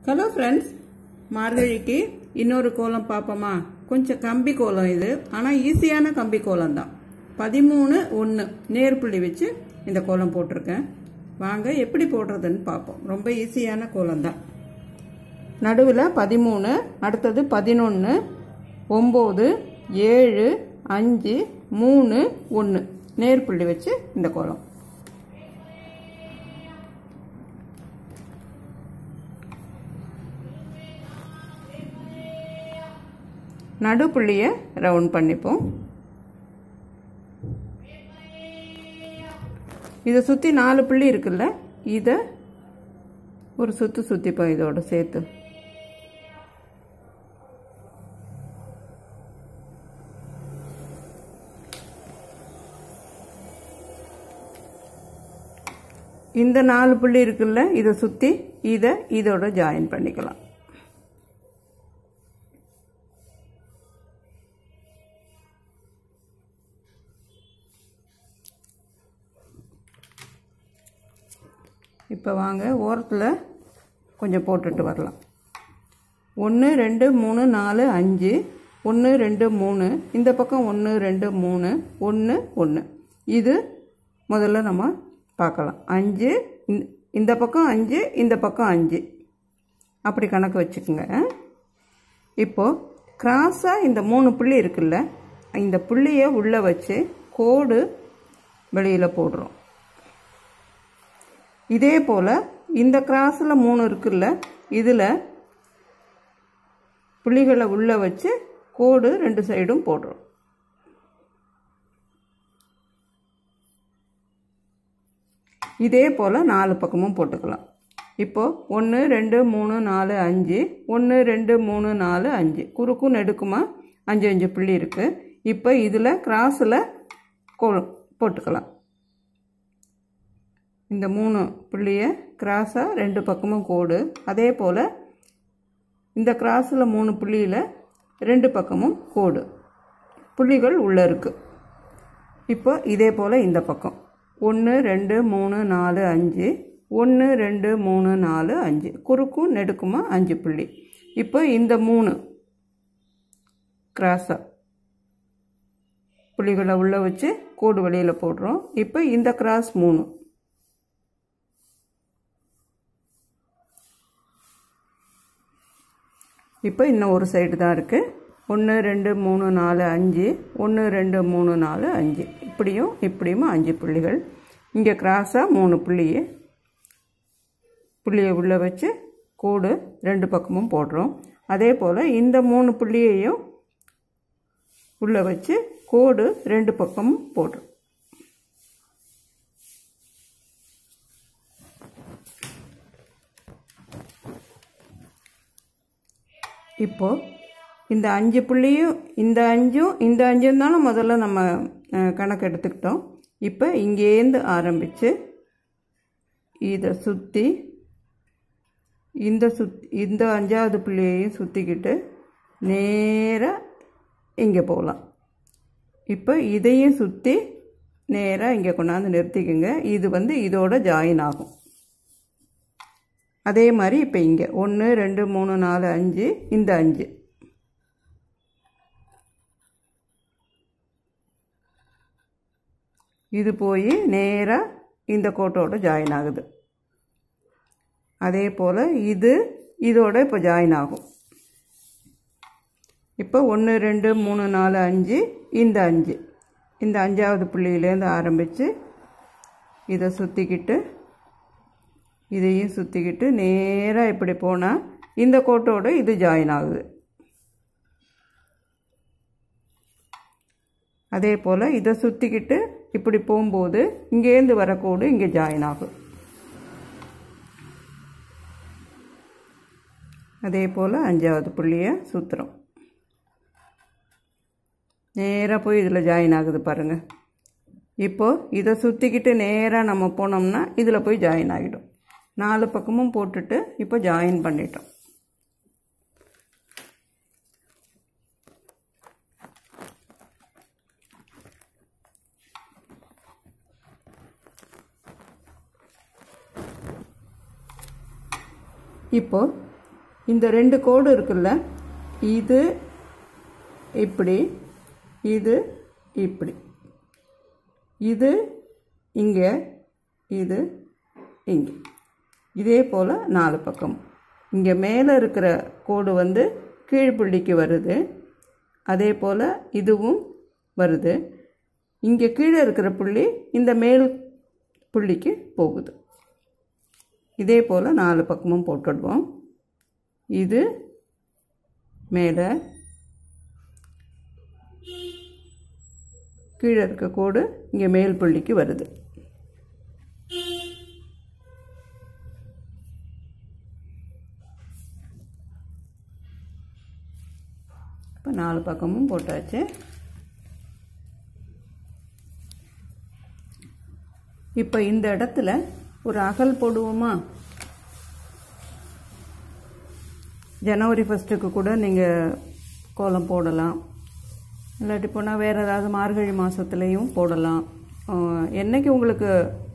Hello friends, மார்கழிக்கு இன்னொரு கோலம் பார்ப்போமா? கொஞ்சம் கம்பி கோலம் இது, ஆனால் ஈஸியான கம்பி கோலம் தான். 13:1 நேர்புள்ளி வச்சு இந்த கோலம் போட்டிருக்கேன். வாங்க எப்படி போடுறதுன்னு பார்ப்போம். ரொம்ப ஈஸியான கோலம் தான். நடுவில் 13, அடுத்தது 11, 9, 7, 5, 3, 1 நேர்புள்ளி வச்சு இந்த கோலம். நடுப்புள்ளியை ரவுண்ட் பண்ணிப்போம். இதை சுற்றி 4 புள்ளி இருக்குல்ல, இதை ஒரு சுற்றிப்போம் இதோட சேர்த்து. இந்த 4 புள்ளி இருக்குல்ல, இதை சுற்றி இதோட ஜாயின் பண்ணிக்கலாம். இப்போ வாங்க ஓரத்தில் கொஞ்சம் போட்டுட்டு வரலாம். 1 2 3 4 5, 1 2 3, இந்த பக்கம் 1 2 3, 1 1. இது முதல்ல நம்ம பார்க்கலாம். 5, இந்த பக்கம் 5, இந்த பக்கம் 5, அப்படி கணக்கு வச்சுக்கோங்க. இப்போது கிராஸாக இந்த 3 புள்ளி இருக்குல்ல, இந்த புள்ளியை உள்ளே வச்சு கோடு வெளியில் போடுறோம். இதே போல் இந்த கிராஸில் 3 இருக்குல்ல, இதில் புள்ளிகளை உள்ளே வச்சு கோடு 2 சைடும் போடுறோம். இதே போல் 4 பக்கமும் போட்டுக்கலாம். இப்போது 1 2 3 4 5, 1 2 3 4 5, குறுக்கும் நெடுக்குமா 5 5 புள்ளி இருக்குது. இப்போ இதில் கிராஸில் போட்டுக்கலாம். இந்த 3 புள்ளியை கிராஸாக 2 பக்கமும் கோடு. அதே போல் இந்த கிராஸில் 3 புள்ளியில் 2 பக்கமும் கோடு, புள்ளிகள் உள்ளே இருக்குது. இப்போ இதே போல் இந்த பக்கம் 1 2 3 4 5, 1 2 3 4 5, குறுக்கும் நெடுக்குமா 5 புள்ளி. இப்போ இந்த 3 கிராஸாக புள்ளிகளை உள்ளே வச்சு கோடு வெளியில் போடுறோம். இப்போ இந்த கிராஸ் 3, இப்போ இன்னும் ஒரு சைடு தான் இருக்குது. 1 2 3 4 5, 1 2 3 4 5, இப்படியும் 5 புள்ளிகள். இங்கே கிராஸாக 3 புள்ளியை உள்ளே வச்சு கோடு 2 பக்கமும் போடுறோம். அதே போல் இந்த 3 புள்ளியையும் உள்ளே வச்சு கோடு 2 பக்கமும் போடுறோம். இப்போது இந்த 5 புள்ளியும் இந்த 5 தானே முதல்ல நம்ம கணக்கு எடுத்துக்கிட்டோம். இப்போ இங்கேருந்து ஆரம்பித்து இதை சுற்றி இந்த 5வது புள்ளியையும் சுற்றிக்கிட்டு நேராக இங்கே போகலாம். இப்போ இதையும் சுற்றி நேராக இங்கே கொண்டாந்து நிறுத்திக்குங்க. இது இதோட ஜாயின் ஆகும். அதே மாதிரி இப்போ இங்கே 1 2 3 4 5, இந்த 5, இது போய் நேராக இந்த கோட்டோட ஜாயின் ஆகுது. அதே போல் இதோட இப்போ ஜாயின் ஆகும். இப்போ 1 2 3 4 5, இந்த 5, இந்த 5வது புள்ளியிலேருந்து ஆரம்பித்து இதை சுற்றிக்கிட்டு இதையும் சுற்றிக்கிட்டு நேராக இப்படி போனால் இந்த கோட்டோடு இது ஜாயின் ஆகுது. அதே போல் இதை சுற்றிக்கிட்டு இப்படி போகும்போது இங்கேருந்து வர கோடு இங்கே ஜாயின் ஆகும். அதே போல் 5வது புள்ளியை சுற்றுறோம். நேராக போய் இதில் ஜாயின் ஆகுது பாருங்கள். இப்போது இதை சுற்றிக்கிட்டு நேராக நம்ம போனோம்னா இதில் போய் ஜாயின் ஆகிடும். 4 பக்கமும் போட்டுட்டு இப்போ ஜாயின் பண்ணிட்டோம். இப்போ இந்த 2 கோடு இருக்குல்ல, இது இப்படி, இது இப்படி, இது இங்கே, இது இங்கே, இதே போல் 4 பக்கம். இங்கே மேலே இருக்கிற கோடு வந்து கீழ்ப்புள்ளிக்கு வருது, அதே போல் இதுவும் வருது. இங்கே கீழே இருக்கிற புள்ளி இந்த மேல் புள்ளிக்கு போகுது. இதே போல் 4 பக்கமும் போட்டுடுவோம். இது மேலே, கீழே இருக்க கோடு இங்கே மேல் புள்ளிக்கு வருது. இப்போ 4 பக்கமும் போட்டாச்சு. இப்போ இந்த இடத்துல ஒரு அகல் போடுவோமா? ஜனவரி 1க்கு கூட நீங்கள் கோலம் போடலாம், இல்லாட்டி போனால் வேறு ஏதாவது மார்கழி மாதத்துலேயும் போடலாம். என்றைக்கு உங்களுக்கு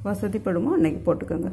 வசதிப்படுமோ அன்றைக்கி போட்டுக்கோங்க.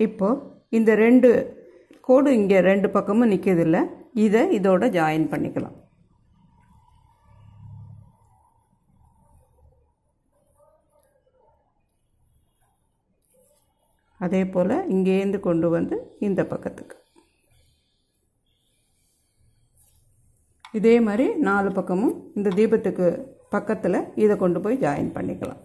இப்போது இந்த 2 கோடு இங்கே 2 பக்கமும் நிற்கிதில்ல, இதை இதோட ஜாயின் பண்ணிக்கலாம். அதே போல் இங்கேருந்து கொண்டு வந்து இந்த பக்கத்துக்கு, இதே மாதிரி 4 பக்கமும் இந்த தீபத்துக்கு பக்கத்தில் இதை கொண்டு போய் ஜாயின் பண்ணிக்கலாம்.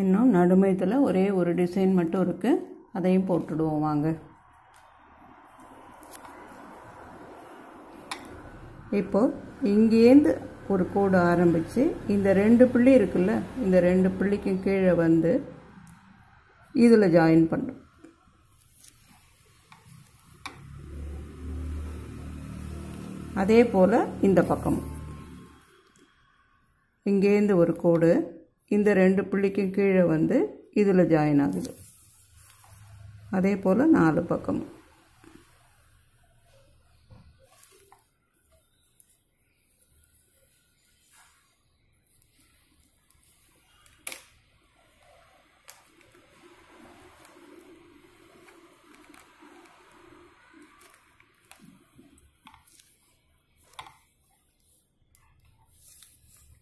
இன்னும் நடுமையத்தில் ஒரே ஒரு டிசைன் மட்டும் இருக்குது, அதையும் போட்டுடுவோம் வாங்க. இப்போது இங்கேருந்து ஒரு கோடு ஆரம்பித்து இந்த 2 புள்ளி இருக்குல்ல, இந்த 2 புள்ளிக்கும் கீழே வந்து இதில் ஜாயின் பண்ணுறோம். அதே போல் இந்த பக்கம் இங்கேருந்து ஒரு கோடு இந்த 2 புள்ளிக்கும் கீழே வந்து இதில் ஜாயின் ஆகுது. அதே போல் 4 பக்கம்.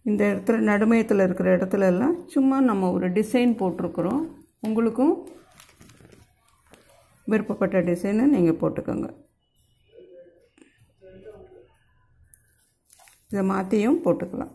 இந்த இடத்துல நடுமையத்தில் இருக்கிற இடத்துல எல்லாம் சும்மா நம்ம ஒரு டிசைன் போட்டிருக்கிறோம். உங்களுக்கும் விருப்பப்பட்ட டிசைனை நீங்கள் போட்டுக்கோங்க. இதை மாற்றியும் போட்டுக்கலாம்.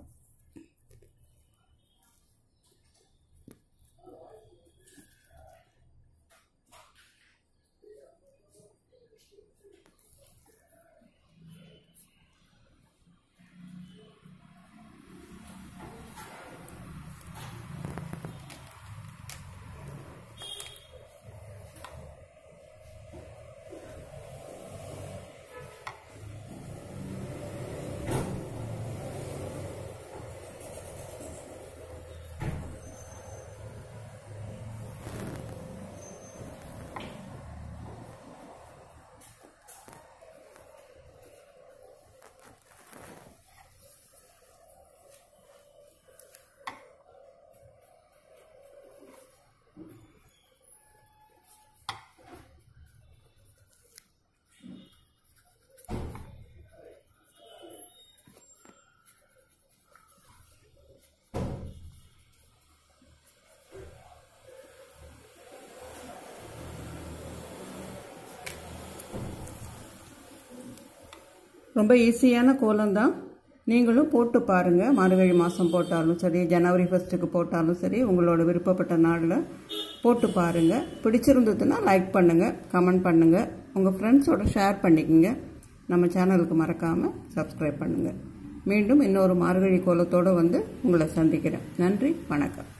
ரொம்ப ஈஸியான கோலம்தான். நீங்களும் போட்டு பாருங்கள். மார்கழி மாதம் போட்டாலும் சரி, ஜனவரி 1 போட்டாலும் சரி, உங்களோட விருப்பப்பட்ட நாளில் போட்டு பாருங்கள். பிடிச்சிருந்ததுன்னா லைக் பண்ணுங்கள், கமெண்ட் பண்ணுங்கள், உங்கள் ஃப்ரெண்ட்ஸோட ஷேர் பண்ணிக்கோங்க. நம்ம சேனலுக்கு மறக்காமல் சப்ஸ்கிரைப் பண்ணுங்கள். மீண்டும் இன்னொரு மார்கழி கோலத்தோடு வந்து உங்களை சந்திக்கிறேன். நன்றி, வணக்கம்.